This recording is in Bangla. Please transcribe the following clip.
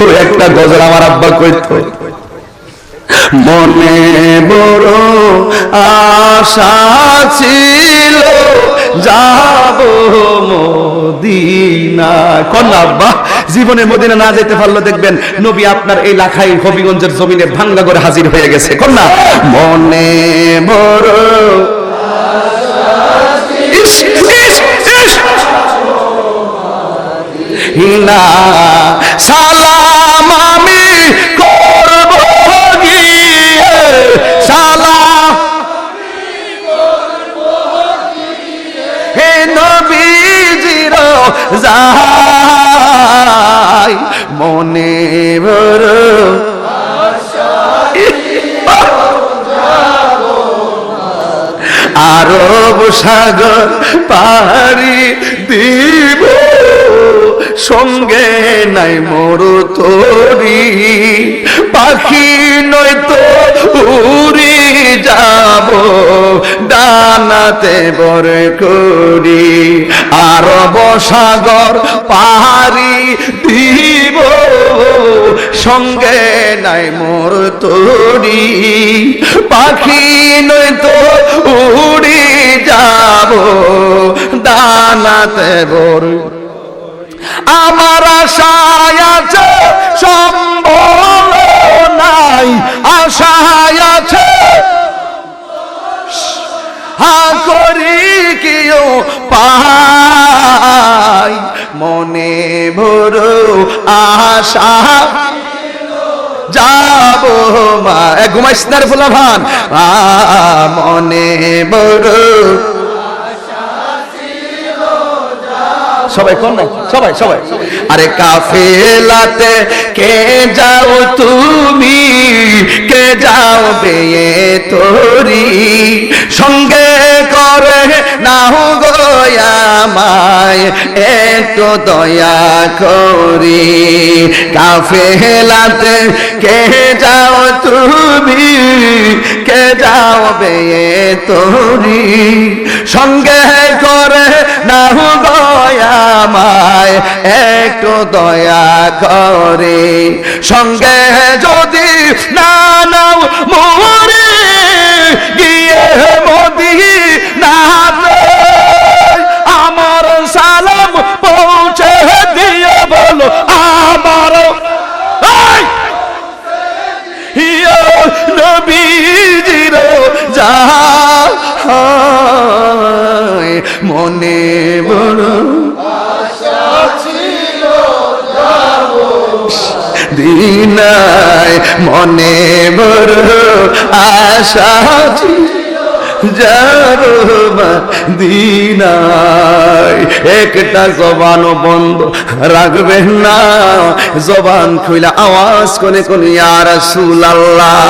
ও একটা গজল আমার আব্বা কইতো, মনে বড় আশা ছিল যাব মদিনা। কোন আব্বা জীবনে মদিনা না যেতে পারলো, দেখবেন নবী আপনার এই লাখাই হবিগঞ্জের জমিনে ভাঙ্গা করে হাজির হয়ে গেছে। কোন না, মনে বড় সালাম আমি করব গিয়ে, সালাম হে নবীজির যাই মনে বড় আরব সাগর পাড়ি দিব, সঙ্গে নাই মোর তোরি, পাখি নয়তো উড়ি যাব ডানাতে বর করি। আরব সাগর পাড়ি দিব, সঙ্গে নাই মোর তোরি, পাখি নয়তো উড়ি যাব ডানাতে বর। আমার আশায় আছে সম্বল নাই, আশায় আছে হা করি কেউ পাই, মনে বড় আশা যাব মা। ঘুমাইস না রে ফুলা ভান, মনে বড় সবাই কোন না, সবাই সবাই আরে কাফেলাতে কে যাও তুমি, কে যাও বেয়ে তোরি, সঙ্গে করে নাও গোয়ামায় একটু দয়া করি। কাফেলাতে কে যাও তুমি, কে যাও বেয়ে তোরি, সঙ্গে করে নাও আমায় একটু দয়া করে, সঙ্গে যদি না নাও মরে গিয়ে মদিনাতে, আমার সালাম পৌঁছে দিয়ে বলো আমার নবীজির যাই মনে বড় দিনায়, মনে বড় আশা যাব দিনায়। একটা জবানও বন্ধ রাখবেন না, জবান খুইলা আওয়াজ করে কোন ইয়া রাসূলুল্লাহ।